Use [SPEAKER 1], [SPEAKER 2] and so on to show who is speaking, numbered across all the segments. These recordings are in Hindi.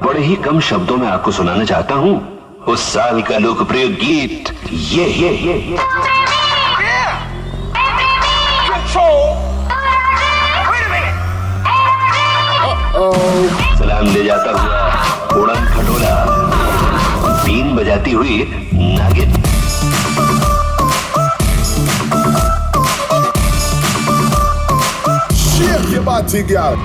[SPEAKER 1] बड़े ही कम शब्दों में आपको सुनाना चाहता हूँ उस साल का लोकप्रिय गीत ये। सलाम ले जाता हुआ उड़न खटोला, बीन बजाती हुई नागिन।
[SPEAKER 2] Shake your body, girl.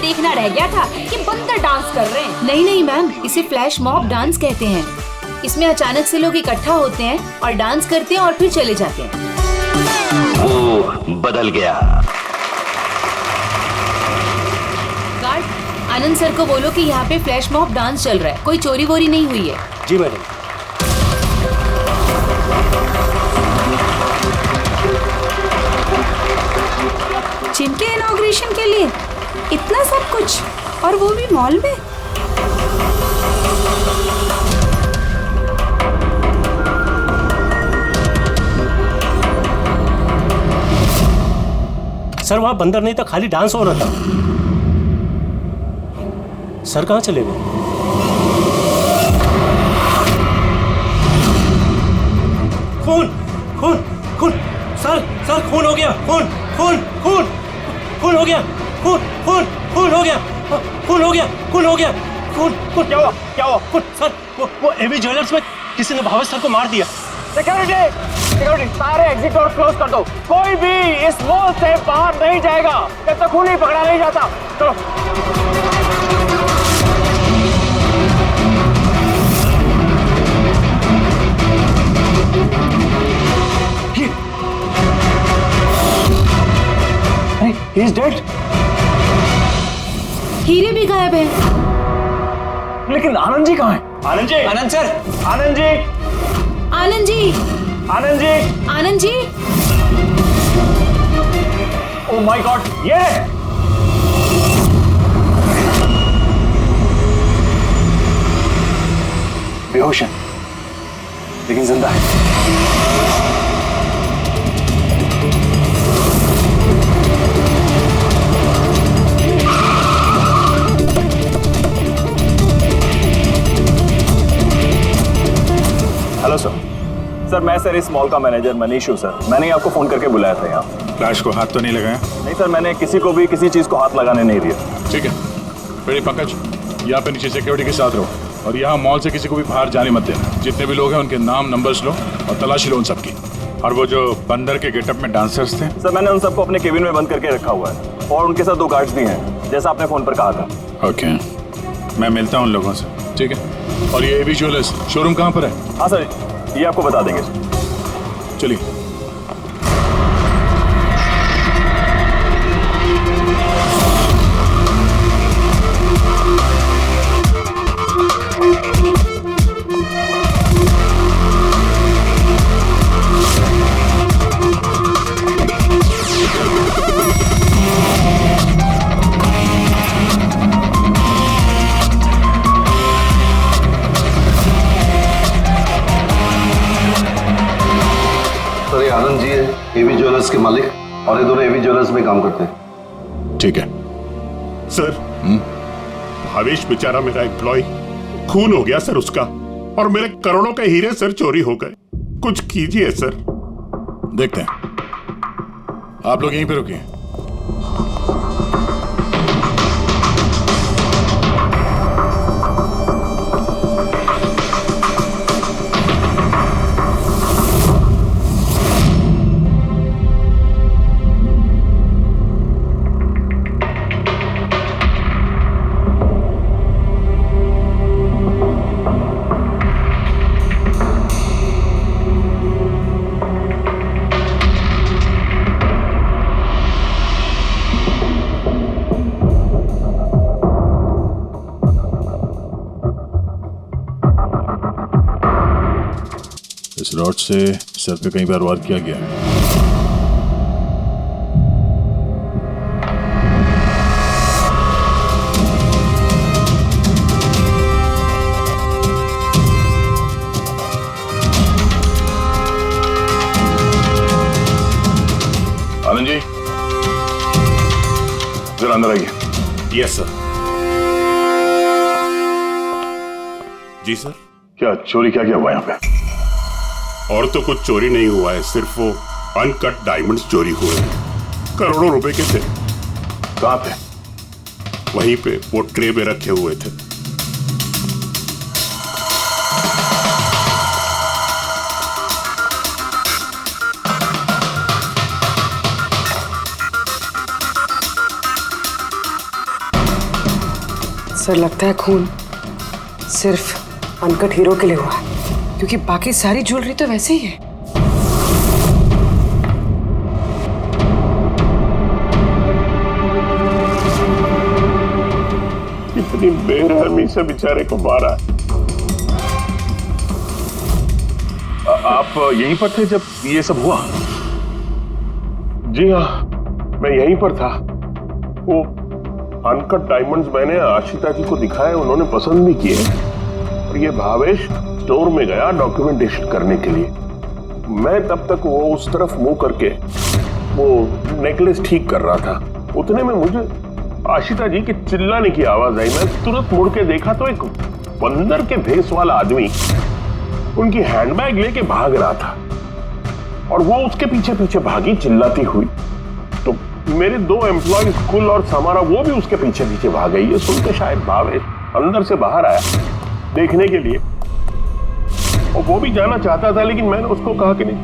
[SPEAKER 3] देखना रह गया था कि बंदर डांस कर रहे हैं। नहीं मैम, इसे फ्लैश मॉब डांस कहते हैं। इसमें अचानक से लोग इकट्ठा होते हैं और डांस करते हैं और फिर चले जाते हैं।
[SPEAKER 1] वो बदल गया।
[SPEAKER 3] गार्ड, आनंद सर को बोलो कि यहाँ पे फ्लैश मॉब डांस चल रहा है, कोई चोरी वोरी नहीं हुई है।
[SPEAKER 4] जी मैडम।
[SPEAKER 5] जिनके इनॉग्रेशन के लिए इतना सब कुछ, और वो भी मॉल में।
[SPEAKER 4] सर वहां बंदर नहीं था, खाली डांस हो रहा था। सर कहां चले गए? खून खून खून, सर खून हो गया, खून खून खून खून हो गया, खून खून खून हो गया, खून हो गया, खून हो गया, खून खून। क्या हुआ खून? सर वो एवी ज्वेलर्स में किसी ने भावेश सर को मार दिया।
[SPEAKER 6] सिक्योरिटी सारे एग्जिट डोर क्लोज कर दो। कोई भी इस मॉल से बाहर नहीं जाएगा जब तक खून नहीं पकड़ा नहीं जाता। चलो। He is dead.
[SPEAKER 3] हीरे भी गायब है।
[SPEAKER 6] लेकिन आनंद जी कहाँ हैं?
[SPEAKER 4] Anand ji,
[SPEAKER 6] Anand sir, Anand ji,
[SPEAKER 3] Anand ji,
[SPEAKER 6] Anand ji,
[SPEAKER 3] Anand ji.
[SPEAKER 6] Oh my god, ये बेहोश है लेकिन जिंदा है। हेलो सर, मैं सर इस मॉल का मैनेजर मनीष हूँ सर। मैंने आपको फोन करके बुलाया था यहाँ।
[SPEAKER 2] फ्लैश को हाथ तो नहीं लगाया?
[SPEAKER 6] नहीं सर, मैंने किसी को भी किसी चीज को हाथ लगाने नहीं दिया।
[SPEAKER 2] ठीक है, मेरी पंकज यहाँ पे नीचे सिक्योरिटी के साथ रहो और यहाँ मॉल से किसी को भी बाहर जाने मत देना। जितने भी लोग हैं उनके नाम नंबर्स लो और तलाशी लो उन सबकी। और वो जो बंदर के गेटअप में डांसर्स थे?
[SPEAKER 6] सर मैंने उन सबको अपने केबिन में बंद करके रखा हुआ है और उनके साथ 2 गार्ड्स भी हैं, जैसा आपने फोन पर कहा था।
[SPEAKER 2] ओके, मैं मिलता हूँ उन लोगों से। ठीक है। और ये एवी ज्वेलर्स शोरूम कहाँ पर है?
[SPEAKER 6] हाँ सर, ये आपको बता देंगे।
[SPEAKER 2] चलिए।
[SPEAKER 7] सर ये आनंद जी है, एवी ज्वेलर्स के मालिक, और ये दोनों एवी ज्वेलर्स में काम करते हैं।
[SPEAKER 2] ठीक है
[SPEAKER 8] सर। भावेश बेचारा मेरा एम्प्लॉय, खून हो गया सर उसका, और मेरे करोड़ों के हीरे सर चोरी हो गए। कुछ कीजिए सर।
[SPEAKER 2] देखते हैं। आप लोग यहीं पे रुकिए। इस रॉड से सर पे कई बार वार किया गया है। आनंद जी, जरा अंदर आइए।
[SPEAKER 8] Yes sir. जी सर।
[SPEAKER 2] क्या चोरी क्या हुआ यहाँ पे?
[SPEAKER 8] और तो कुछ चोरी नहीं हुआ है, सिर्फ वो अनकट डायमंड्स चोरी हुए हैं। करोड़ों रुपए के थे।
[SPEAKER 2] कहाँ पे?
[SPEAKER 8] वहीं पे वो ट्रे में रखे हुए थे।
[SPEAKER 9] सर लगता है खून सिर्फ अनकट हीरो के लिए हुआ है, क्योंकि बाकी सारी ज्वेलरी तो वैसे ही है।
[SPEAKER 8] कितनी बेरहमी से बेचारे को मारा।
[SPEAKER 2] आप यहीं पर थे जब ये सब हुआ?
[SPEAKER 8] जी हाँ, मैं यहीं पर था। वो अनकट डायमंड्स मैंने आशिता जी को दिखाए, उन्होंने पसंद भी किए। और ये भावेश स्टोर में गया डॉक्यूमेंटेशन करने के लिए। मैं तब तक वो उस तरफ मुंह करके वो नेकलेस ठीक कर रहा था। उतने में मुझे आशिता जी की चिल्लाने की आवाज आई। मैं तुरंत मुड़ के देखा तो एक बंदर के भेस वाला आदमी उनकी हैंडबैग लेके भाग रहा था और वो उसके पीछे पीछे भागी चिल्लाती हुई। तो मेरे 2 एम्प्लॉयज कुल और समारा वो भी उसके पीछे पीछे भाग गई। ये सुन के शायद भावेश अंदर से बाहर आया देखने के लिए, और वो भी जाना चाहता था, लेकिन मैंने उसको कहा कि नहीं,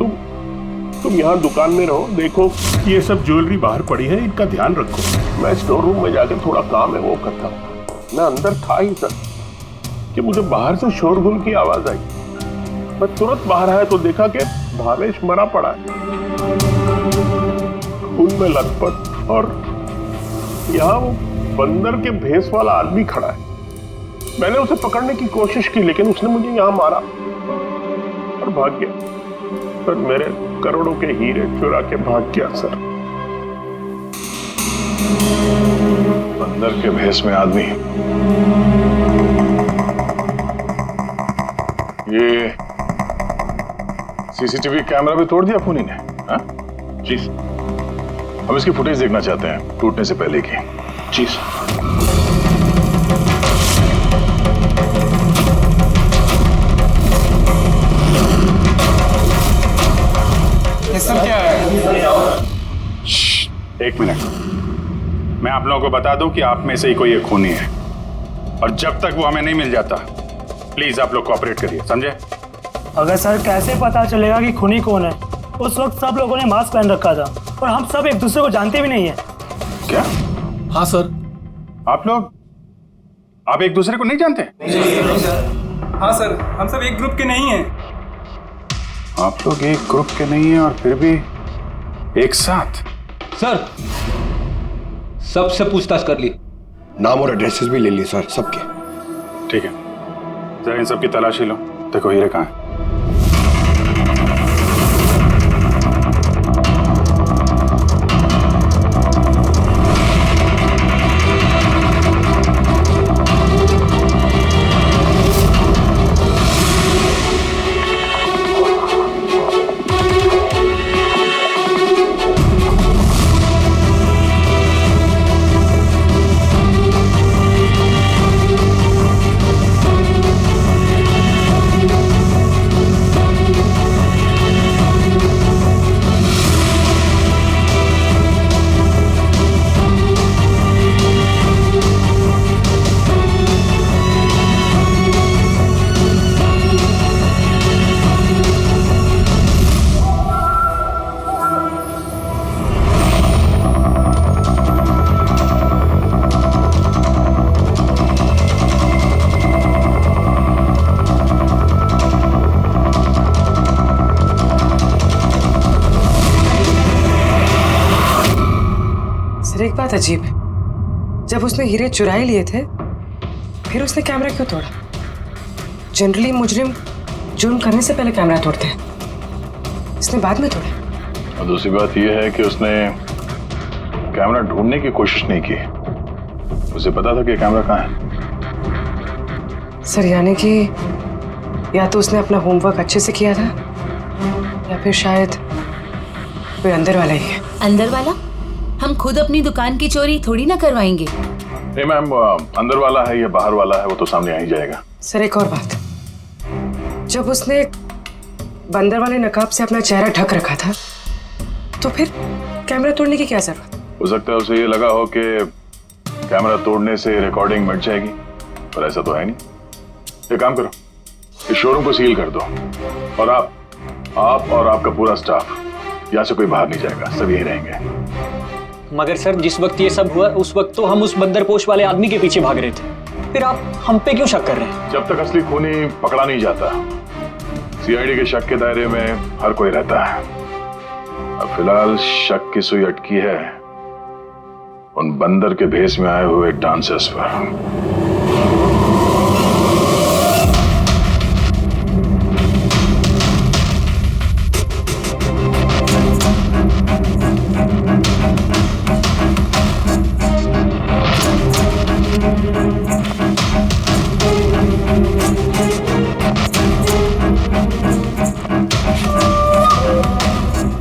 [SPEAKER 8] तुम यहाँ दुकान में रहो, देखो ये सब ज्वेलरी बाहर पड़ी है, इनका ध्यान रखो। मैं स्टोर रूम में जाकर थोड़ा काम है वो करता हूँ। मैं अंदर था ही सर कि मुझे बाहर से शोरगुल की आवाज आई। मैं तुरंत बाहर आया तो देखा कि भावेश मरा पड़ा है, खून में लथपथ, और यहाँ वो बंदर के भेस वाला आदमी खड़ा है। मैंने उसे पकड़ने की कोशिश की, लेकिन उसने मुझे यहाँ मारा और भाग गया। सर मेरे करोड़ों के हीरे चुरा के भाग गया सर।
[SPEAKER 2] बंदर के भेस में आदमी, ये सीसीटीवी कैमरा भी तोड़ दिया खूनी ने? हाँ? जी, हम इसकी फुटेज देखना चाहते हैं टूटने से पहले की। जी
[SPEAKER 10] सर। क्या है?
[SPEAKER 2] एक मिनट, मैं आप लोगों को बता दूं कि आप में से ही कोई एक खूनी है, और जब तक वो हमें नहीं मिल जाता प्लीज आप लोग कोऑपरेट करिए, समझे?
[SPEAKER 11] अगर सर कैसे पता चलेगा कि खूनी कौन है? उस वक्त सब लोगों ने मास्क पहन रखा था और हम सब एक दूसरे को जानते भी नहीं है।
[SPEAKER 2] क्या?
[SPEAKER 10] हाँ सर।
[SPEAKER 2] आप एक दूसरे को नहीं जानते?
[SPEAKER 10] हाँ सर, हम सब एक ग्रुप के नहीं हैं।
[SPEAKER 2] आप लोग एक ग्रुप के नहीं हैं और फिर भी एक साथ?
[SPEAKER 12] सर सबसे पूछताछ कर ली,
[SPEAKER 13] नाम और एड्रेसेस भी ले लिए सर सबके।
[SPEAKER 2] ठीक है, जरा इन सबकी तलाशी लो, देखो हीरे कहाँ हैं।
[SPEAKER 9] एक बात अजीब है, जब उसने हीरे चुराए लिए थे फिर उसने कैमरा क्यों तोड़ा? जनरली मुजरिम जुर्म करने से पहले कैमरा तोड़ते हैं। इसने बाद में तोड़ा।
[SPEAKER 2] और दूसरी बात यह है कि उसने कैमरा ढूंढने की कोशिश नहीं की। उसे पता था कि कैमरा कहाँ है।
[SPEAKER 9] सर यानी कि या तो उसने अपना होमवर्क अच्छे से किया था या फिर शायद कोई अंदर वाला ही है।
[SPEAKER 3] अंदर वाला? हम खुद अपनी दुकान की चोरी थोड़ी ना करवाएंगे।
[SPEAKER 2] नहीं मैम, अंदर वाला है या बाहर वाला है वो तो सामने आ ही जाएगा।
[SPEAKER 9] सर एक और बात, जब उसने बंदर वाले नकाब से अपना चेहरा ढक रखा था तो फिर कैमरा तोड़ने की क्या जरूरत?
[SPEAKER 2] हो सकता है उसे ये लगा हो कि कैमरा तोड़ने से रिकॉर्डिंग मिट जाएगी, पर ऐसा तो है नहीं। एक काम करो, इस शोरूम को सील कर दो और आप और आपका पूरा स्टाफ, यहाँ से कोई बाहर नहीं जाएगा, सब यही रहेंगे।
[SPEAKER 6] मगर सर जिस वक्त ये सब हुआ उस वक्त तो हम उस बंदरपोश वाले आदमी के पीछे भाग रहे थे, फिर आप हम पे क्यों शक कर रहे हैं?
[SPEAKER 2] जब तक असली खूनी पकड़ा नहीं जाता, सीआईडी के शक के दायरे में हर कोई रहता है। अब फिलहाल शक की सुई अटकी है उन बंदर के भेष में आए हुए डांसर्स पर।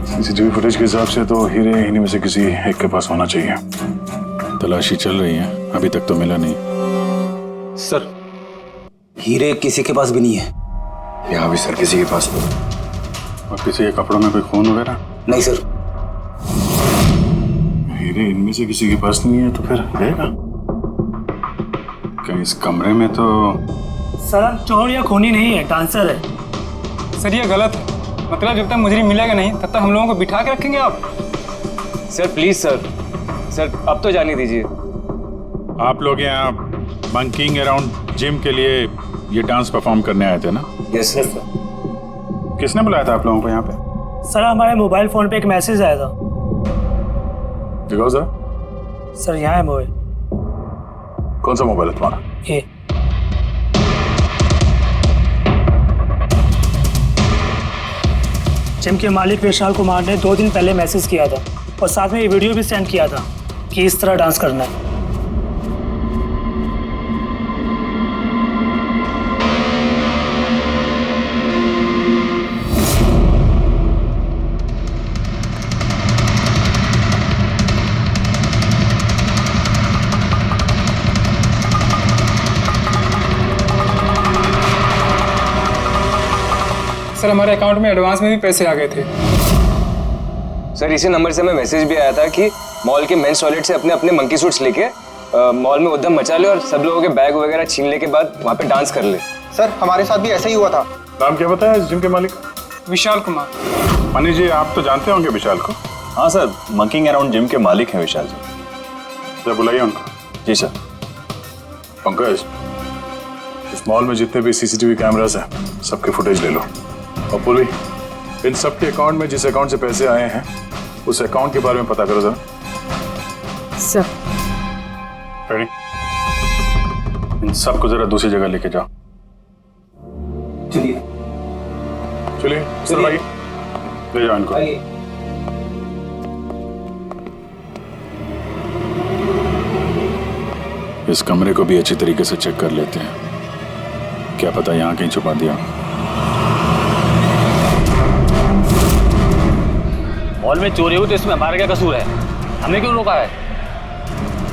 [SPEAKER 2] सीसीटीवी फुटेज के हिसाब से तो हीरे इन्हीं में से किसी एक के पास होना चाहिए। तलाशी चल रही है, अभी तक तो मिला नहीं।
[SPEAKER 13] सर हीरे किसी के पास भी नहीं है। यहाँ भी सर किसी के पास नहीं।
[SPEAKER 2] और किसी के कपड़ों में कोई खून वगैरह?
[SPEAKER 13] नहीं सर।
[SPEAKER 2] हीरे इनमें से किसी के पास नहीं है तो फिर रहेगा कहीं इस कमरे में? तो
[SPEAKER 11] सर चोर या खूनी नहीं है, डांसर है।
[SPEAKER 10] सर ये गलत है, मतलब जब तक मुजरिम मिलेगा नहीं तब तक हम लोगों को बिठा के रखेंगे आप?
[SPEAKER 6] सर प्लीज सर अब तो जाने दीजिए।
[SPEAKER 2] आप लोग यहाँ बंकिंग अराउंड जिम के लिए ये डांस परफॉर्म करने आए थे ना?
[SPEAKER 13] Yes sir.
[SPEAKER 2] किसने बुलाया था आप लोगों को यहाँ पे?
[SPEAKER 11] सर हमारे मोबाइल फोन पे एक मैसेज आया था।
[SPEAKER 2] दिखाओ सर।
[SPEAKER 11] सर यहाँ है मोबाइल।
[SPEAKER 2] कौन सा मोबाइल है तुम्हारा?
[SPEAKER 11] ये जिम के मालिक विशाल कुमार ने 2 दिन पहले मैसेज किया था और साथ में ये वीडियो भी सेंड किया था कि इस तरह डांस करना है।
[SPEAKER 10] सर हमारे अकाउंट में एडवांस में भी पैसे आ गए थे।
[SPEAKER 6] सर इसी नंबर से हमें मैसेज भी आया था कि मॉल के मेंस टॉयलेट से अपने अपने मंकी सूट्स लेके मॉल में उद्यम मचा ले और सब लोगों के बैग वगैरह छीनने के बाद वहाँ पे डांस कर ले।
[SPEAKER 14] सर हमारे साथ भी ऐसा ही हुआ था।
[SPEAKER 2] नाम क्या बताया जिम के मालिक?
[SPEAKER 10] विशाल कुमार।
[SPEAKER 2] मनीष जी आप तो जानते होंगे विशाल को?
[SPEAKER 15] हाँ सर, मंकिंग अराउंड जिम के मालिक हैं विशाल जी।
[SPEAKER 2] सर बुलाइए उनको।
[SPEAKER 15] जी सर।
[SPEAKER 2] पंकज, इस मॉल में जितने भी सीसीटीवी कैमरास हैं सबके फुटेज ले लो। और पुली, इन सब के अकाउंट में जिस अकाउंट से पैसे आए हैं उस अकाउंट के बारे में पता करो जरा।
[SPEAKER 9] सर।
[SPEAKER 2] रेडी? इन सबको जरा दूसरी जगह लेके जाओ।
[SPEAKER 14] चलिए
[SPEAKER 2] चलिए सर भाई, ले जाओ इनको। इस कमरे को भी अच्छी तरीके से चेक कर लेते हैं, क्या पता यहाँ कहीं छुपा दिया।
[SPEAKER 6] मॉल में चोरी हुई तो इसमें हमारा क्या कसूर है? हमें क्यों रोका है?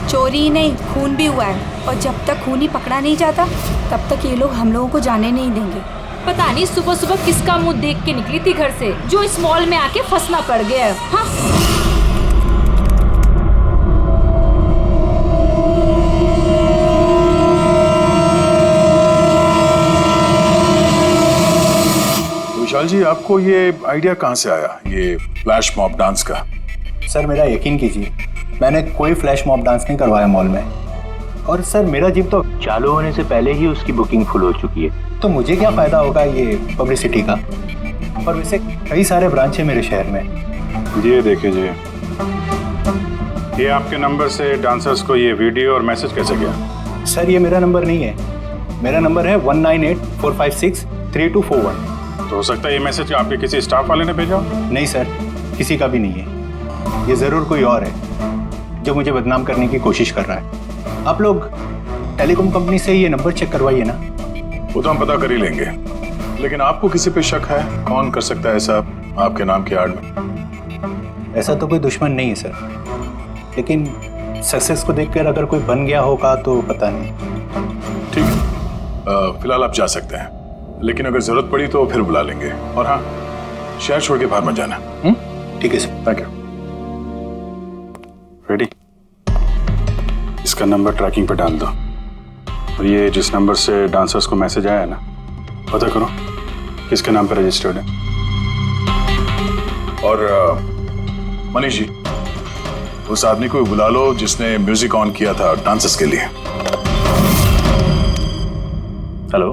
[SPEAKER 5] चोरी ही नहीं, खून भी हुआ है और जब तक खूनी पकड़ा नहीं जाता तब तक ये लोग हम लोगों को जाने नहीं देंगे।
[SPEAKER 3] पता नहीं सुबह सुबह किसका मुंह देख के निकली थी घर से जो इस मॉल में आके फंसना पड़ गया है। हाँ?
[SPEAKER 2] विशाल जी, आपको ये आइडिया कहाँ से आया, ये फ्लैश मॉब डांस का?
[SPEAKER 14] सर मेरा यकीन कीजिए, मैंने कोई फ्लैश मॉब डांस नहीं करवाया मॉल में। और सर मेरा जिम तो चालू होने से पहले ही उसकी बुकिंग फुल हो चुकी है, तो मुझे क्या फायदा होगा ये पब्लिसिटी का। और वैसे कई सारे ब्रांच है मेरे शहर में।
[SPEAKER 2] ये देखिए जी, ये आपके नंबर से डांसर्स को ये वीडियो और मैसेज कैसे गया?
[SPEAKER 14] सर ये मेरा नंबर नहीं है, मेरा नंबर है 1984563241।
[SPEAKER 15] तो हो सकता है ये मैसेज आपके किसी स्टाफ वाले ने भेजा हो?
[SPEAKER 14] नहीं सर, किसी का भी नहीं है। ये जरूर कोई और है जो मुझे बदनाम करने की कोशिश कर रहा है। आप लोग टेलीकॉम कंपनी से ये नंबर चेक करवाइए ना।
[SPEAKER 2] वो तो हम पता कर ही लेंगे, लेकिन आपको किसी पे शक है? कौन कर सकता है ऐसा आपके नाम की आड़ में?
[SPEAKER 14] ऐसा तो कोई दुश्मन नहीं है सर, लेकिन सक्सेस को देखकर अगर कोई बन गया होगा तो पता नहीं।
[SPEAKER 2] ठीक है, फिलहाल आप जा सकते हैं, लेकिन अगर जरूरत पड़ी तो फिर बुला लेंगे। और हाँ, शहर छोड़ के बाहर मत जाना।
[SPEAKER 14] ठीक है सर।
[SPEAKER 2] Thank you. रेडी? इसका नंबर ट्रैकिंग पे डाल दो, और ये जिस नंबर से डांसर्स को मैसेज आया है ना, पता करो किसके नाम पे रजिस्टर्ड है। और मनीष जी, उस आदमी को बुला लो जिसने म्यूजिक ऑन किया था डांसर्स के लिए।
[SPEAKER 15] हेलो,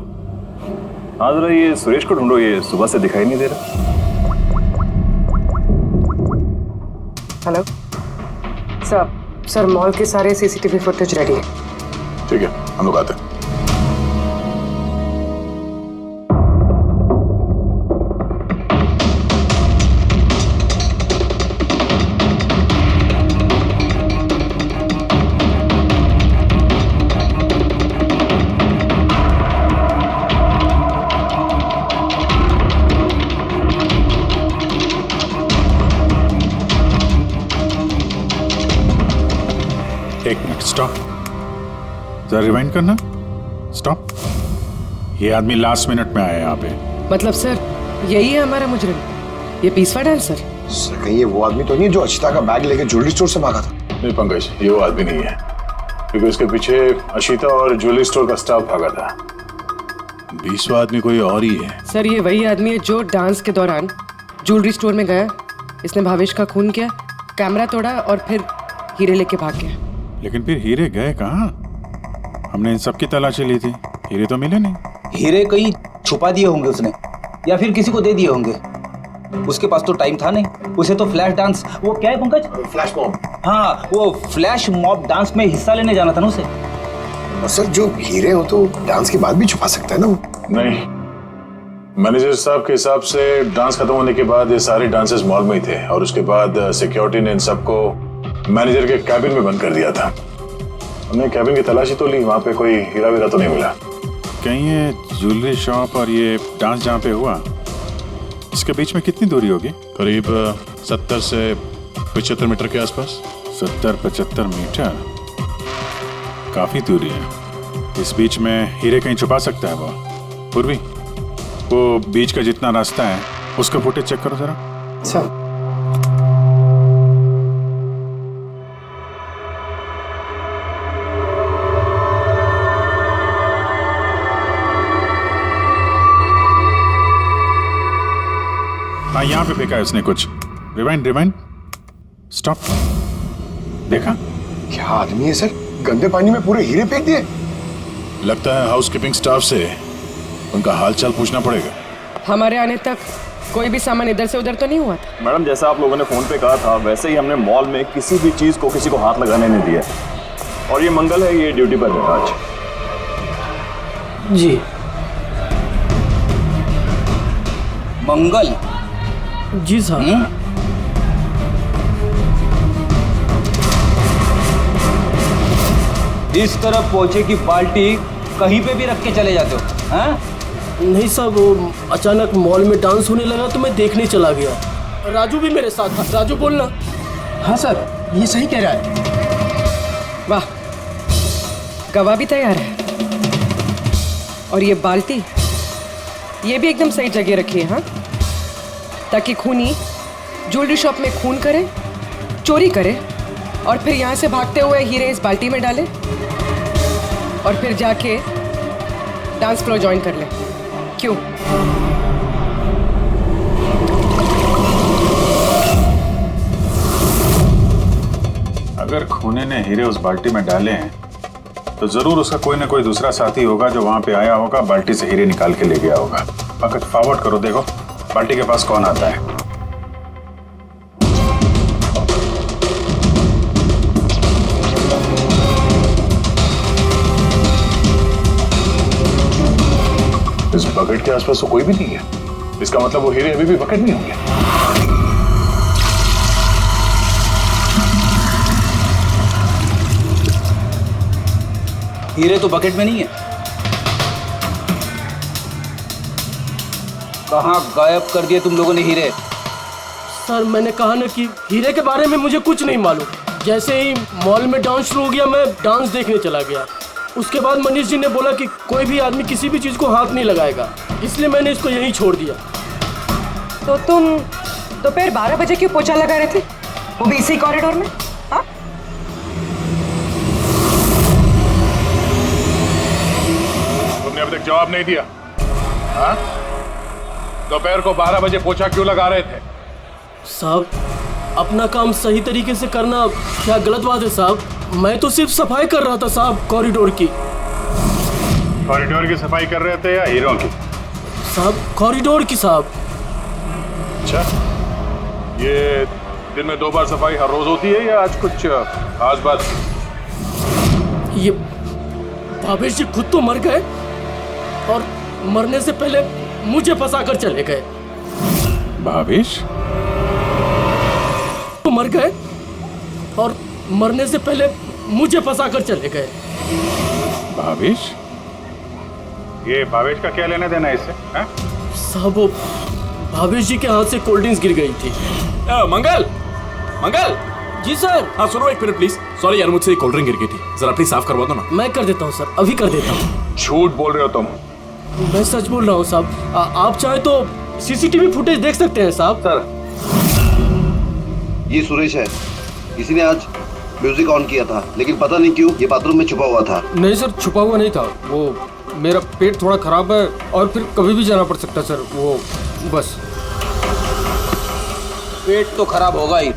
[SPEAKER 15] हाँ जरा ये सुरेश को ढूंढो, ये सुबह से दिखाई नहीं दे रहा।
[SPEAKER 9] हेलो सर, मॉल के सारे सीसीटीवी फुटेज रेडी है।
[SPEAKER 2] ठीक है, हम लोग आते हैं।
[SPEAKER 15] एक मिनट, स्टॉप, जरा रिवाइंड करना। स्टॉप। ये आदमी लास्ट मिनट में आया यहाँ पे।
[SPEAKER 9] मतलब सर, यही है हमारा मुजरिम, ये पीसवा डांसर?
[SPEAKER 7] सर कहीं ये वो आदमी तो नहीं जो अशिता का बैग लेके ज्वेलरी स्टोर से भागा था?
[SPEAKER 2] नहीं पंकज, ये वो आदमी नहीं है, क्योंकि उसके पीछे अशिता और ज्वेलरी स्टोर का स्टाफ भागा था। 20वां आदमी कोई और ही है।
[SPEAKER 9] सर ये वही आदमी है जो डांस के दौरान ज्वेलरी स्टोर में गया, इसने भावेश का खून किया, कैमरा तोड़ा और फिर हीरे लेके भाग गया।
[SPEAKER 15] लेकिन फिर हीरे गए कहाँ? हमने इन सब की तलाशी ली थी, हीरे तो मिले नहीं।
[SPEAKER 13] हीरे कहीं छुपा दिए होंगे उसने, या फिर किसी को दे दिए होंगे। उसके पास तो टाइम था नहीं, उसे तो फ्लैश डांस, वो क्या है पंकज?
[SPEAKER 7] Flash mob.
[SPEAKER 13] हाँ, वो फ्लैश मॉब डांस में हिस्सा लेने जाना था ना उसे।
[SPEAKER 7] और सर जो हीरे हो तो डांस के बाद भी छुपा सकता है ना वो?
[SPEAKER 2] नहीं, मैनेजर साहब के हिसाब से डांस खत्म होने के बाद ये सारे डांसर्स मॉल में ही थे, और उसके बाद सिक्योरिटी ने इन सबको मैनेजर के कैबिन में बंद कर दिया था। हमने कैबिन की तलाशी तो ली, वहां पे कोई हीरा वीरा तो नहीं मिला।
[SPEAKER 15] कहीं ये ज्वेलरी शॉप और ये डांस जहाँ पे हुआ, इसके बीच में कितनी दूरी होगी?
[SPEAKER 2] करीब 70 से 75 मीटर के आसपास।
[SPEAKER 15] 70-75 मीटर, काफी दूरी है। इस बीच में हीरे कहीं छुपा सकता है वो। पूर्वी, वो बीच का जितना रास्ता है उसका फुटेज चेक करो जरा।
[SPEAKER 9] अच्छा।
[SPEAKER 15] हाँ, यहाँ पे फेंका है उसने कुछ। Rewind, stop. देखा?
[SPEAKER 7] क्या आदमी है सर, गंदे पानी में पूरे हीरे फेंक दिए।
[SPEAKER 2] लगता है हाउसकीपिंग स्टाफ से उनका हालचाल पूछना पड़ेगा।
[SPEAKER 9] हमारे आने तक कोई भी सामान इधर से उधर तो नहीं हुआ था?
[SPEAKER 15] मैडम, जैसा आप लोगों ने फोन पे कहा था वैसे ही हमने मॉल में किसी भी चीज को किसी को हाथ लगाने नहीं दिया। और ये मंगल है, ये ड्यूटी पर है आज।
[SPEAKER 11] जी
[SPEAKER 13] मंगल?
[SPEAKER 11] जी साहब।
[SPEAKER 13] इस तरफ पहुंचे कि बाल्टी कहीं पे भी रख के चले जाते हो? हाँ?
[SPEAKER 11] नहीं साहब, वो अचानक मॉल में डांस होने लगा तो मैं देखने चला गया। राजू भी मेरे साथ था। राजू बोलना।
[SPEAKER 13] हाँ सर, ये सही कह रहा है।
[SPEAKER 9] वाह, गवाह भी तैयार है। और ये बाल्टी, ये भी एकदम सही जगह रखी है। हाँ, ताकि खूनी ज्वेलरी शॉप में खून करे, चोरी करे, और फिर यहाँ से भागते हुए हीरे इस बाल्टी में डाले, और फिर जाके डांस फ्लोर ज्वाइन कर ले। क्यों?
[SPEAKER 15] अगर खूनी ने हीरे उस बाल्टी में डाले हैं तो जरूर उसका कोई ना कोई दूसरा साथी होगा जो वहां पे आया होगा, बाल्टी से हीरे निकाल के ले गया होगा। पंकज, फॉरवर्ड करो, देखो बाल्टी के पास कौन आता है।
[SPEAKER 2] इस बकेट के आसपास तो कोई भी नहीं है। इसका मतलब वो हीरे अभी भी बकेट में होंगे।
[SPEAKER 13] हीरे तो बकेट में नहीं है। कहाँ गायब कर दिए तुम लोगों ने हीरे?
[SPEAKER 4] सर मैंने कहा ना कि हीरे के बारे में मुझे कुछ नहीं मालूम। जैसे ही मॉल में डांस शुरू हो गया मैं डांस देखने चला गया। उसके बाद मनीष जी ने बोला कि कोई भी आदमी किसी भी चीज़ को हाथ नहीं लगाएगा, इसलिए मैंने इसको यहीं छोड़ दिया।
[SPEAKER 9] तो तुम दोपहर 12 बजे क्यों पोछा लगा रहे थे, वो भी इसी कॉरिडोर में? हाँ,
[SPEAKER 2] तुमने अभी तक जवाब नहीं दिया। हाँ, दोपहर को 12 बजे पोछा क्यों लगा रहे थे?
[SPEAKER 4] साहब अपना काम सही तरीके से करना क्या गलत बात है साहब? मैं तो सिर्फ सफाई कर रहा था साहब, कॉरिडोर की।
[SPEAKER 2] कॉरिडोर की सफाई कर रहे थे या हीरों की?
[SPEAKER 4] साहब कॉरिडोर की साहब।
[SPEAKER 2] अच्छा, ये दिन में 2 बार सफाई हर रोज होती है या आज कुछ खास बात?
[SPEAKER 4] ये भावेश जी खुद तो मर गए और मरने से पहले मुझे फंसा कर चले गए।
[SPEAKER 2] भावेश
[SPEAKER 4] तो मर गए और मरने से पहले मुझे फंसा कर चले गए।
[SPEAKER 2] भावेश? ये भावेश का क्या लेना देना इससे?
[SPEAKER 4] साहब वो भावेश जी के हाथ से कोल्ड ड्रिंक्स गिर गई थी।
[SPEAKER 16] मंगल, मंगल।
[SPEAKER 4] जी सर।
[SPEAKER 16] हाँ सुनो एक मिनट प्लीज। सॉरी यार, मुझसे कोल्ड ड्रिंक गिर गई थी, जरा प्लीज साफ करवा दो ना।
[SPEAKER 4] मैं कर देता हूँ सर, अभी कर देता हूँ।
[SPEAKER 2] झूठ बोल रहे हो तुम?
[SPEAKER 4] मैं सच बोल रहा हूँ साहब। आप चाहे तो सीसीटीवी फुटेज देख सकते हैं साहब।
[SPEAKER 7] सर ये सुरेश है, किसी ने आज म्यूजिक ऑन किया था, लेकिन पता नहीं क्यों ये बाथरूम में छुपा हुआ था।
[SPEAKER 12] नहीं सर, छुपा हुआ नहीं था, वो मेरा पेट थोड़ा खराब है और फिर कभी भी जाना पड़ सकता सर, वो बस।
[SPEAKER 13] पेट तो खराब होगा ही,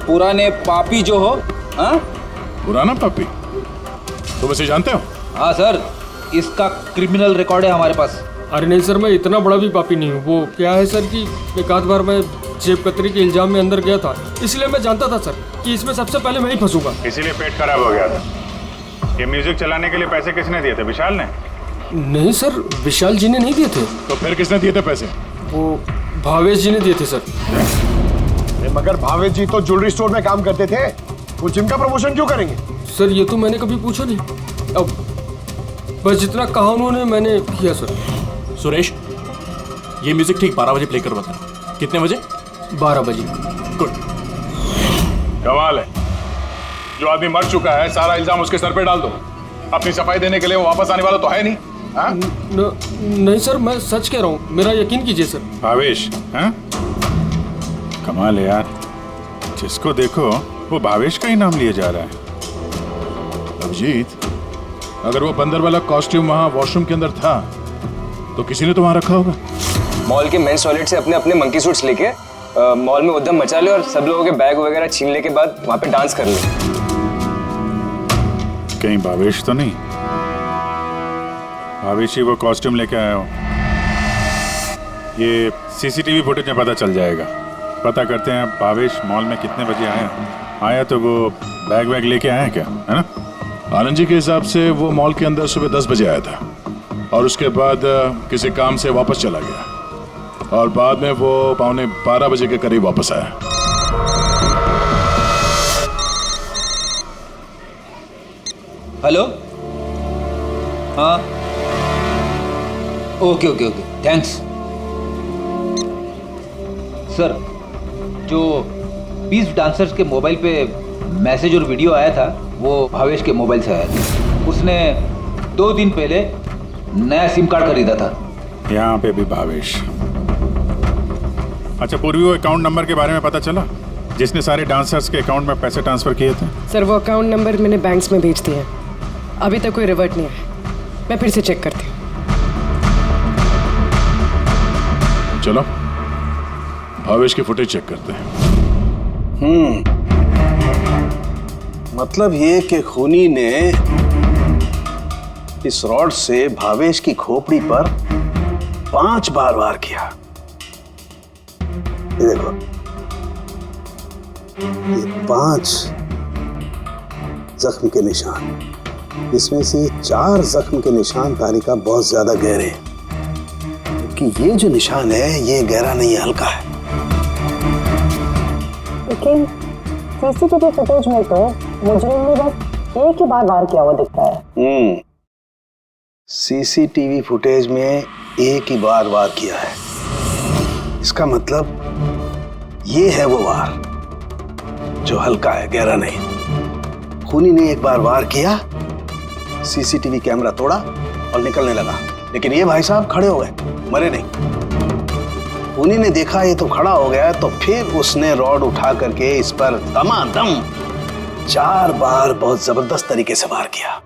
[SPEAKER 13] पुराने पापी जो हो। हाँ,
[SPEAKER 2] पुराना पापी? तुम इसे जानते हो?
[SPEAKER 13] हाँ सर, इसका क्रिमिनल रिकॉर्ड है हमारे पास।
[SPEAKER 12] अरे नहीं सर, मैं इतना बड़ा भी पापी नहीं हूँ। वो क्या है सर कि एक आध बार मैं जेब कतरी के इल्जाम में अंदर गया था, इसलिए मैं जानता था सर कि इसमें सबसे पहले मैं ही फंसूंगा।
[SPEAKER 2] इसीलिए पेट खराब हो गया था। ये म्यूजिक चलाने के लिए पैसे किसने दिए थे? विशाल ने?
[SPEAKER 12] नहीं सर, विशाल जी ने नहीं दिए थे।
[SPEAKER 2] तो फिर किसने दिए थे पैसे?
[SPEAKER 12] वो भावेश जी ने दिए थे सर।
[SPEAKER 8] मगर भावेश जी तो ज्वेलरी स्टोर में काम करते थे, वो जिम का प्रमोशन क्यों करेंगे?
[SPEAKER 12] सर ये तो मैंने कभी पूछा नहीं, अब बस जितना कहा उन्होंने मैंने किया सर।
[SPEAKER 16] सुरेश, ये म्यूजिक ठीक 12 बजे प्ले करवाता। कितने बजे?
[SPEAKER 12] 12 बजे।
[SPEAKER 16] गुड।
[SPEAKER 2] कमाल है, जो आदमी मर चुका है सारा इल्जाम उसके सर पे डाल दो। अपनी सफाई देने के लिए वो वापस आने वाला तो है नहीं।
[SPEAKER 12] नहीं सर, मैं सच कह रहा हूँ, मेरा यकीन कीजिए सर।
[SPEAKER 15] भावेश? हाँ, कमाल है यार, जिसको देखो वो भावेश का ही नाम लिया जा रहा है।
[SPEAKER 2] अभिजीत, अगर वो बंदर वाला कॉस्ट्यूम वहाँ वॉशरूम के अंदर था तो किसी ने तो वहाँ रखा होगा।
[SPEAKER 6] मॉल के मेंस टॉयलेट से अपने अपने मंकी सूट्स लेके मॉल में उद्यम मचा ले और सब लोगों के बैग वगैरह छीन ले के बाद वहाँ पे डांस कर ले।
[SPEAKER 15] कहीं भावेश तो नहीं? भावेश ही वो कॉस्ट्यूम लेके आया हो, ये सीसीटीवी फुटेज में पता चल जाएगा। पता करते हैं भावेश मॉल में कितने बजे आया तो वो बैग वैग लेके आया क्या, है ना?
[SPEAKER 2] आनंद जी के हिसाब से वो मॉल के अंदर सुबह 10 बजे आया था और उसके बाद किसी काम से वापस चला गया और बाद में वो 11:15 बजे के करीब वापस आया।
[SPEAKER 13] हेलो, हाँ, okay okay okay, thanks sir. जो 20 डांसर्स के मोबाइल पे मैसेज और वीडियो आया था वो भावेश के मोबाइल से आया था। उसने 2 दिन पहले नया सिम कार्ड खरीदा था।
[SPEAKER 15] यहाँ पे भी भावेश। अच्छा पूर्वी, वो अकाउंट नंबर के बारे में पता चला जिसने सारे डांसर्स के अकाउंट में पैसे ट्रांसफर किए थे?
[SPEAKER 9] सर वो अकाउंट नंबर मैंने बैंक्स में भेज दिए हैं, अभी तक कोई रिवर्ट नहीं आया। मैं फिर से चेक करती हूँ।
[SPEAKER 2] चलो भावेश की फुटेज चेक करते हैं।
[SPEAKER 17] मतलब ये कि खूनी ने इस रॉड से भावेश की खोपड़ी पर 5 बार वार किया। ये देखो, ये 5 जख्म के निशान, इसमें से 4 जख्म के निशान तारिका बहुत ज्यादा गहरे हैं। कि ये जो निशान है ये गहरा नहीं है, हल्का है।
[SPEAKER 18] लेकिन सीसीटीवी फुटेज में तो मुजरिम ने बस एक ही बार वार किया हुआ दिख रहा है।
[SPEAKER 17] सीसीटीवी फुटेज में एक ही बार वार किया है, इसका मतलब ये है वो वार जो हल्का है, गहरा नहीं। खूनी ने एक बार वार किया, सीसीटीवी कैमरा तोड़ा और निकलने लगा, लेकिन ये भाई साहब खड़े हो गए, मरे नहीं। खूनी ने देखा ये तो खड़ा हो गया, तो फिर उसने रॉड उठा करके इस पर दमादम 4 बार बहुत जबरदस्त तरीके से वार किया,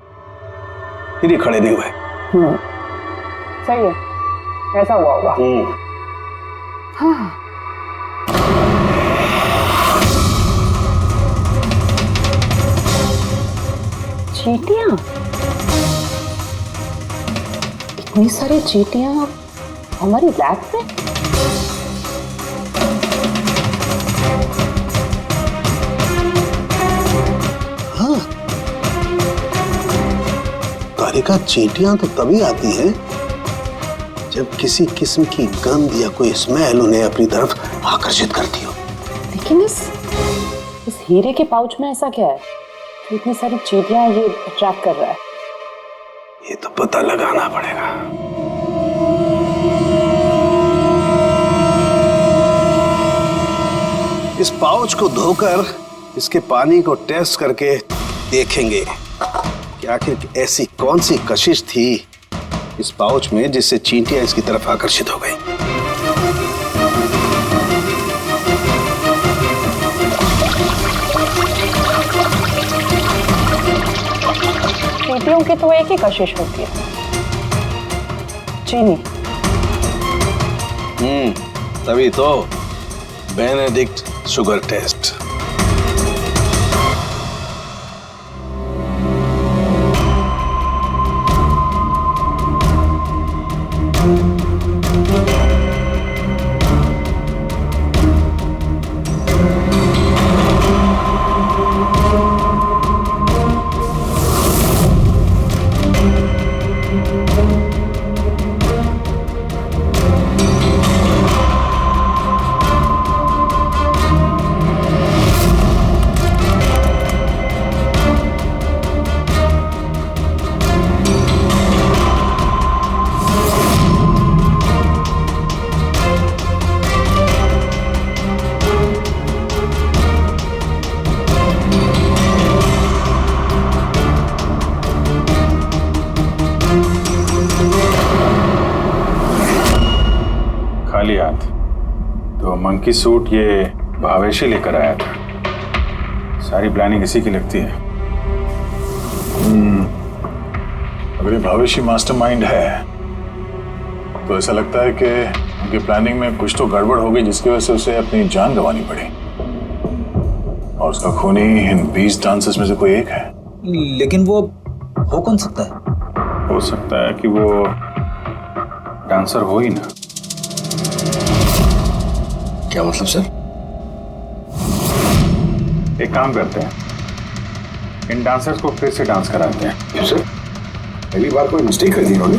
[SPEAKER 17] फिर ये खड़े नहीं हुए।
[SPEAKER 18] सही है, ऐसा हुआ होगा। हाँ। चींटियां, इतनी सारी चींटियां हमारी लैब में।
[SPEAKER 17] हाँ, तारिका, चींटियां तो तभी आती हैं जब किसी किस्म की गंध या कोई स्मेल उन्हें अपनी तरफ आकर्षित करती हो।
[SPEAKER 18] लेकिन इस हीरे के पाउच में ऐसा क्या है, इतनी सारी चींटियां ये अट्रैक्ट कर रहा है?
[SPEAKER 17] ये तो पता लगाना पड़ेगा। इस पाउच को धोकर इसके पानी को टेस्ट करके देखेंगे कि आखिर ऐसी कौन सी कशिश थी इस पाउच में जिससे चींटियां इसकी तरफ आकर्षित हो गई।
[SPEAKER 18] चींटियों की तो एक ही कशिश होती है, चीनी।
[SPEAKER 17] तभी तो बेनेडिक्ट शुगर टेस्ट।
[SPEAKER 15] खाली हाथ तो मंकी सूट ये भावेश ही लेकर आया था। सारी प्लानिंग इसी की लगती है।
[SPEAKER 2] अगर ये भावेश ही मास्टरमाइंड है तो ऐसा लगता है कि उनकी प्लानिंग में कुछ तो गड़बड़ हो गई जिसकी वजह से उसे अपनी जान गंवानी पड़ी, और उसका खूनी इन 20 डांसर्स में से कोई एक है।
[SPEAKER 13] लेकिन वो हो कौन सकता है?
[SPEAKER 15] हो सकता है कि वो डांसर हो ही ना।
[SPEAKER 17] क्या मतलब सर?
[SPEAKER 15] एक काम करते हैं, इन डांसर्स को फिर से डांस कराते हैं।
[SPEAKER 17] क्यों सर? पहली बार कोई मिस्टेक कर दी उन्होंने?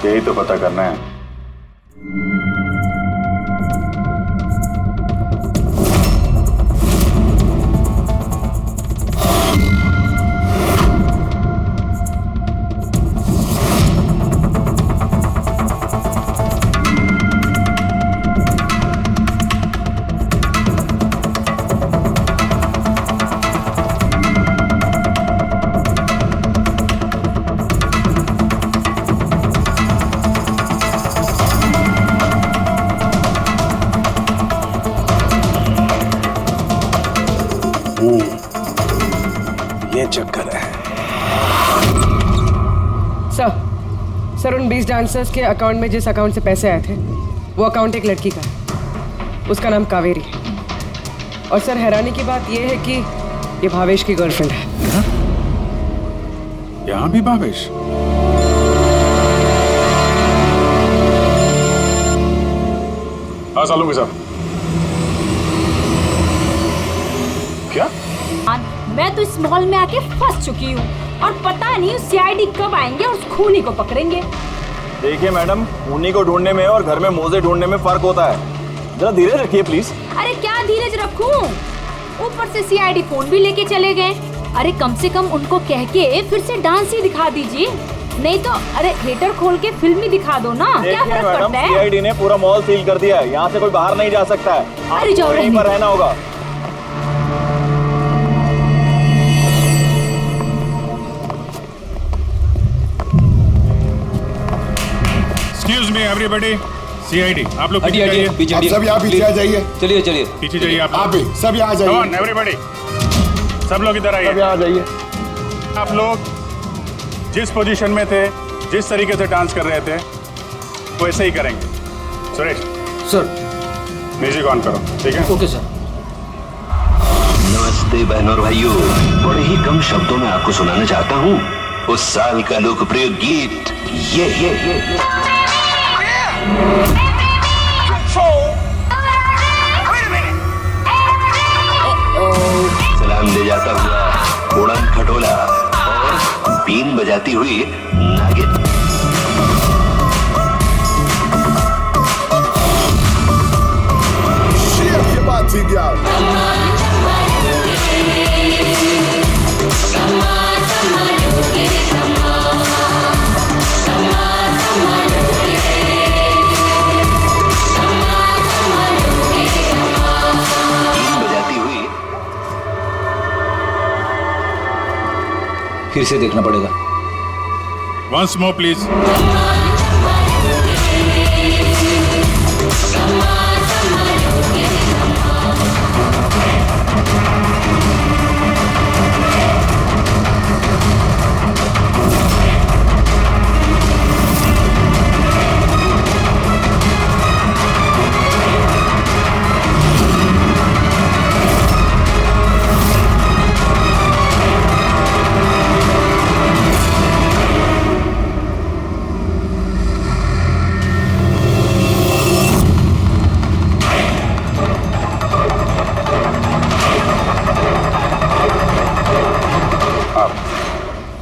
[SPEAKER 15] यही तो पता करना है।
[SPEAKER 17] ये चक्कर है।
[SPEAKER 9] सर उन 20 डांसर्स के अकाउंट में जिस अकाउंट से पैसे आए थे वो अकाउंट एक लड़की का है, उसका नाम कावेरी है। और सर हैरानी की बात यह है कि ये भावेश की गर्लफ्रेंड है।
[SPEAKER 15] यहाँ भी भावेश?
[SPEAKER 2] हाँ सालू साहब। क्या?
[SPEAKER 3] मैं तो इस मॉल में आके फंस चुकी हूँ और पता नहीं उस सीआईडी कब आएंगे और उस खूनी को पकड़ेंगे।
[SPEAKER 19] देखिए मैडम, खूनी को ढूंढने में और घर में मोजे ढूंढने में फर्क होता है, जरा धीरज रखिए प्लीज।
[SPEAKER 3] अरे क्या धीरज रखूं? ऊपर से सीआईडी फोन भी लेके चले गए। अरे कम से कम उनको कह के फिर से डांस ही दिखा दीजिए, नहीं तो अरे थिएटर खोल के फिल्म ही दिखा दो ना। क्या फर्क पड़ता है?
[SPEAKER 19] सीआईडी ने पूरा मॉल सील कर दिया है, यहाँ से कोई बाहर नहीं जा सकता है।
[SPEAKER 3] अरे जाओ,
[SPEAKER 19] यहीं पर रहना होगा।
[SPEAKER 15] Excuse me everybody, CID, आप लोग
[SPEAKER 13] हटिए, हटिए, पीछे
[SPEAKER 15] आप
[SPEAKER 13] हटिए।
[SPEAKER 15] सब यहाँ पीछे आ जाइए।
[SPEAKER 13] चलिए चलिए
[SPEAKER 15] पीछे जाइए आप
[SPEAKER 8] भी सब यहाँ जाइए।
[SPEAKER 15] Come on, everybody, सब लोग इधर आइए।
[SPEAKER 8] सब यहाँ जाइए।
[SPEAKER 15] आप लोग जिस पोजीशन में थे, जिस तरीके से डांस कर रहे थे, वैसे ही करेंगे। सुरेश
[SPEAKER 12] सर,
[SPEAKER 15] म्यूजिक ऑन करो, ठीक है?
[SPEAKER 12] Okay sir.
[SPEAKER 1] नमस्ते बहनों और भाइयों, बड़े ही कम शब्दों में आपको सुनाना चाहता हूँ उस साल का लोकप्रिय गीत ये। सलाम ले जाता हुआ उड़न खटोला और बीन बजाती हुई नागिन।
[SPEAKER 13] फिर से देखना पड़ेगा।
[SPEAKER 15] Once more please.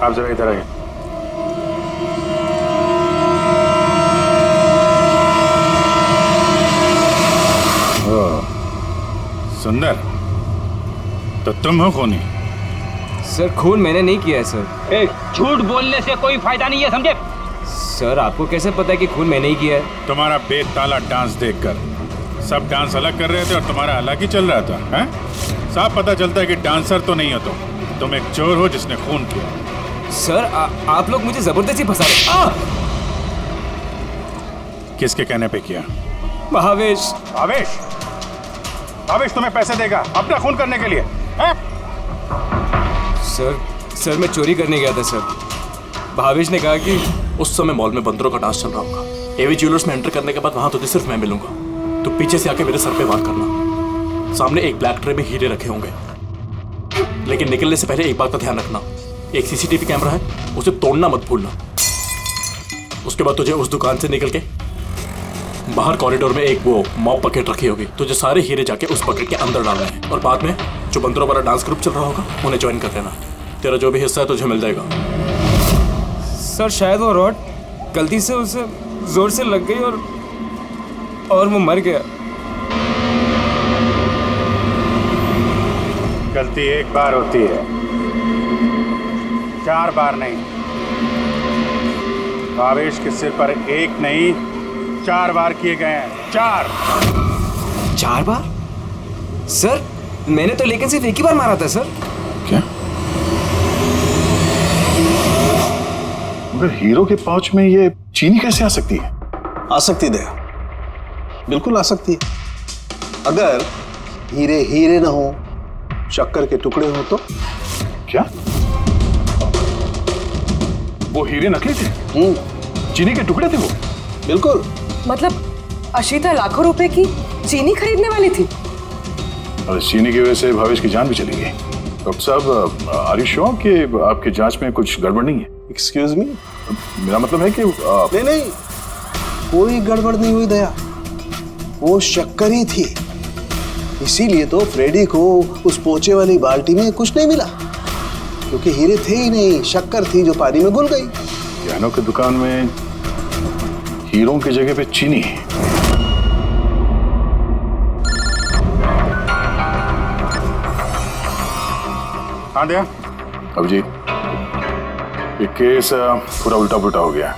[SPEAKER 15] आप जरा इधर आइए। सुंदर, तो तुम हो खूनी?
[SPEAKER 6] सर खून मैंने नहीं किया है सर।
[SPEAKER 13] झूठ बोलने से कोई फायदा नहीं है, समझे?
[SPEAKER 6] सर आपको कैसे पता है कि खून मैंने ही किया है?
[SPEAKER 15] तुम्हारा बेताला डांस देखकर सब डांस अलग कर रहे थे और तुम्हारा अलग ही चल रहा था, हैं? साफ पता चलता है कि डांसर तो नहीं हो तुम एक चोर हो जिसने खून किया।
[SPEAKER 6] सर आप लोग मुझे जबरदस्ती फंसा रहे।
[SPEAKER 15] किसके कहने पे किया?
[SPEAKER 6] भावेश।
[SPEAKER 15] भावेश? भावेश तुम्हें पैसे देगा अपना खून करने के लिए, हैं?
[SPEAKER 6] सर मैं चोरी करने गया था सर। भावेश ने कहा कि
[SPEAKER 16] उस समय मॉल में बंदरों का डांस चल रहा होगा। एवी ज्वेलर्स में एंटर करने के बाद वहां तुझे सिर्फ मैं मिलूंगा। तो पीछे से आके मेरे सर पे वार करना। सामने एक ब्लैक ट्रे में हीरे रखे होंगे, लेकिन निकलने से पहले एक बात का ध्यान रखना, एक सीसीटीवी कैमरा है, उसे तोड़ना मत भूलना। उसके बाद तुझे उस दुकान से निकल के बाहर कॉरिडोर में एक वो मॉप बकेट रखी होगी, तुझे सारे हीरे जाके उस बकेट के अंदर डालने हैं और बाद में जो बंदरों वाला डांस ग्रुप चल रहा होगा उन्हें ज्वाइन कर लेना। तेरा जो भी हिस्सा है तुझे मिल जाएगा।
[SPEAKER 6] सर शायद वो रॉड गलती से उसे जोर से लग गई और वो मर गया।
[SPEAKER 15] गलती एक बार होती है, 4 बार नहीं। भावेश के सिर पर एक नहीं 4 बार किए गए हैं।
[SPEAKER 6] 4 बार? सर मैंने तो लेकिन सिर्फ एक ही बार मारा था सर।
[SPEAKER 15] क्या? मगर हीरो के पाउच में ये चीनी कैसे आ सकती है?
[SPEAKER 17] आ सकती दया, बिल्कुल आ सकती है। अगर हीरे हीरे ना हो, शक्कर के टुकड़े हो तो?
[SPEAKER 15] क्या वो हीरे नकली थे? चीनी के टुकड़े थे वो?
[SPEAKER 17] बिल्कुल।
[SPEAKER 9] मतलब अशिता लाखों रुपए की चीनी खरीदने वाली थी?
[SPEAKER 15] और चीनी की वजह से भावेश की जान भी चली गई। डॉक्टर साहब, आर यू श्योर कि आपकी जांच में कुछ गड़बड़ नहीं है?
[SPEAKER 17] Excuse me?
[SPEAKER 15] मेरा मतलब है कि
[SPEAKER 17] नहीं, कोई गड़बड़ नहीं हुई दया, वो शक्कर ही थी। इसीलिए तो फ्रेडी को उस पोचे वाली बाल्टी में कुछ नहीं मिला। क्योंकि हीरे थे ही नहीं, शक्कर थी जो पानी में घुल गई।
[SPEAKER 2] गहनों की दुकान में हीरों की जगह पे चीनी।
[SPEAKER 15] हाँ दया।
[SPEAKER 2] अब जी ये केस पूरा उल्टा पुल्टा हो गया।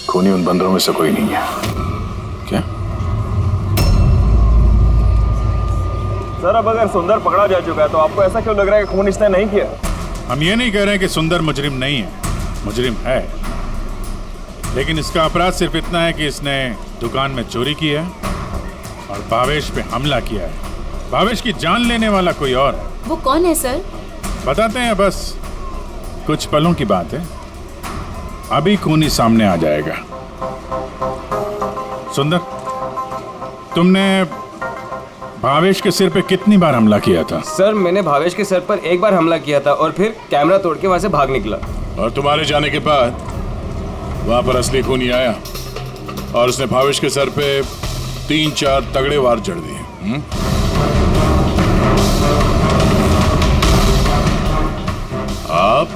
[SPEAKER 2] खूनी उन बंदरों में से कोई नहीं है। क्या
[SPEAKER 19] सर अब अगर सुंदर पकड़ा जा चुका है तो आपको ऐसा क्यों लग रहा है कि खून इसने नहीं किया?
[SPEAKER 15] हम ये नहीं कह रहे हैं कि सुंदर मुजरिम नहीं है, मुजरिम है, लेकिन इसका अपराध सिर्फ इतना है कि इसने दुकान में चोरी की है और भावेश पे हमला किया है। भावेश की जान लेने वाला कोई और है।
[SPEAKER 3] वो कौन है सर?
[SPEAKER 15] बताते हैं, बस कुछ पलों की बात है, अभी खूनी सामने आ जाएगा। सुंदर, तुमने भावेश के सिर पे कितनी बार हमला किया था?
[SPEAKER 6] सर मैंने भावेश के सर पर एक बार हमला किया था और फिर कैमरा तोड़ के वहां से भाग निकला।
[SPEAKER 2] और तुम्हारे जाने के बाद वहां पर असली खूनी आया और उसने भावेश के सर पे 3-4 तगड़े वार जड़ दिए।
[SPEAKER 8] आप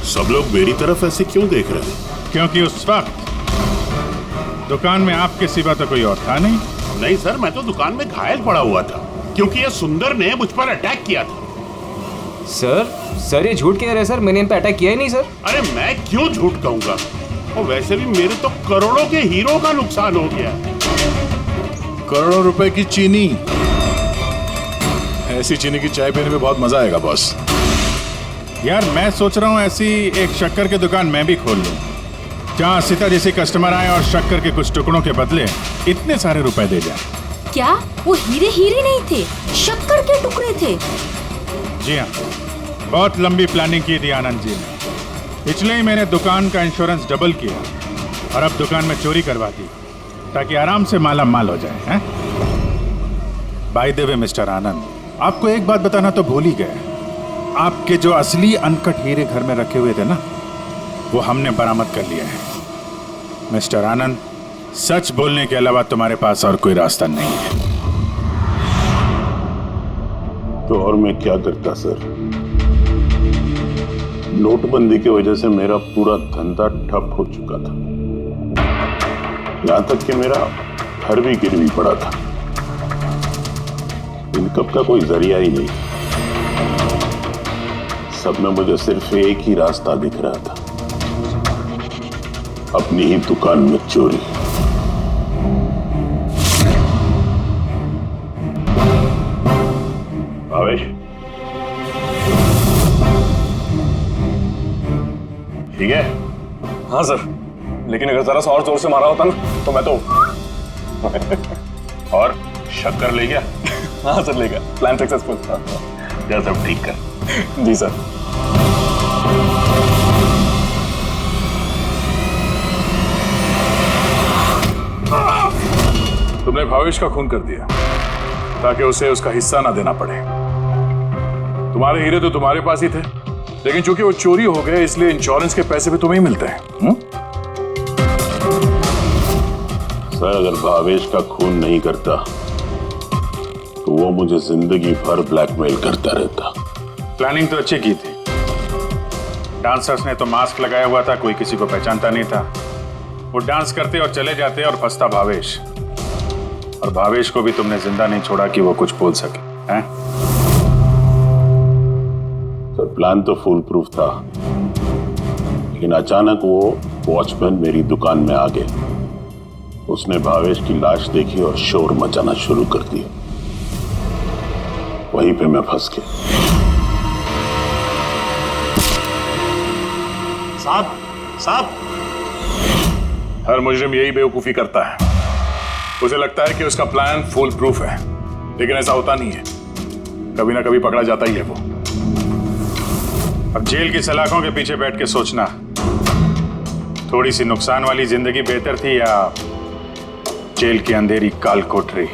[SPEAKER 8] सब लोग मेरी तरफ ऐसे क्यों देख रहे हैं?
[SPEAKER 15] क्योंकि उस वक्त दुकान में आपके सिवा तो कोई और था नहीं।
[SPEAKER 8] नहीं सर, मैं तो दुकान में घायल पड़ा हुआ था क्योंकि ये सुंदर ने मुझ पर अटैक किया था।
[SPEAKER 6] सर ये झूठ कह रहे हैं सर, मैंने इन पे अटैक किया ही नहीं सर।
[SPEAKER 8] अरे मैं क्यों झूठ कहूंगा, और वैसे भी मेरे तो करोड़ों के हीरो का नुकसान हो गया।
[SPEAKER 2] करोड़ों रुपए की चीनी, ऐसी चीनी की चाय पीने में बहुत मजा आएगा बॉस।
[SPEAKER 15] यार मैं सोच रहा हूँ ऐसी एक शक्कर की दुकान मैं भी खोल लूँ, जहाँ सीता जैसे कस्टमर आए और शक्कर के कुछ टुकड़ों के बदले इतने सारे रुपए दे जाए।
[SPEAKER 3] क्या वो हीरे नहीं थे, शक्कर के टुकड़े थे?
[SPEAKER 15] जी हाँ, बहुत लंबी प्लानिंग की थी आनंद जी ने। इसलिए ही मैंने दुकान का इंश्योरेंस डबल किया और अब दुकान में चोरी करवा दी ताकि आराम से माला माल हो जाए। बाय द वे मिस्टर आनंद, आपको एक बात बताना तो भूल ही गए, आपके जो असली अनकट हीरे घर में रखे हुए थे ना, वो हमने बरामद कर लिया है। मिस्टर आनंद, सच बोलने के अलावा तुम्हारे पास और कोई रास्ता नहीं है।
[SPEAKER 8] तो और मैं क्या करता सर? नोटबंदी की वजह से मेरा पूरा धंधा ठप हो चुका था, यहां तक कि मेरा घर भी गिरवी पड़ा था। इनकम का कोई जरिया ही नहीं, सब में मुझे सिर्फ एक ही रास्ता दिख रहा था, अपनी ही दुकान में चोरी। भावेश,
[SPEAKER 2] ठीक है?
[SPEAKER 19] हाँ सर, लेकिन अगर जरा सा और जोर से मारा होता ना तो मैं तो
[SPEAKER 2] और शक्कर ले गया?
[SPEAKER 19] हाँ सर ले गया, प्लान सक्सेसफुल।
[SPEAKER 2] जा सब ठीक कर।
[SPEAKER 19] जी सर।
[SPEAKER 2] तुमने भावेश का खून कर दिया ताकि उसे उसका हिस्सा ना देना पड़े। तुम्हारे हीरे तो तुम्हारे पास ही थे, लेकिन चूंकि वो चोरी हो गए इसलिए इंश्योरेंस के पैसे भी तुम्हें ही मिलते हैं।
[SPEAKER 8] सर अगर भावेश का खून नहीं करता तो वो मुझे जिंदगी भर ब्लैकमेल करता रहता।
[SPEAKER 15] प्लानिंग तो अच्छी की थी। डांसर्स ने तो मास्क लगाया हुआ था, कोई किसी को पहचानता नहीं था। वो डांस करते और चले जाते और फंसता भावेश, और भावेश को भी तुमने जिंदा नहीं छोड़ा कि वो कुछ बोल सके। हैं?
[SPEAKER 8] सर प्लान तो फुल प्रूफ था, लेकिन अचानक वो वॉचमैन मेरी दुकान में आ गया। उसने भावेश की लाश देखी और शोर मचाना शुरू कर दिया। वहीं पे मैं फंस गया।
[SPEAKER 2] साहब, हर मुजरिम यही बेवकूफी करता है। उसे लगता है कि उसका प्लान फुल प्रूफ है, लेकिन ऐसा होता नहीं है। कभी ना कभी पकड़ा जाता ही है वो।
[SPEAKER 15] अब जेल की सलाखों के पीछे बैठ के सोचना, थोड़ी सी नुकसान वाली जिंदगी बेहतर थी या जेल की अंधेरी काल कोठरी?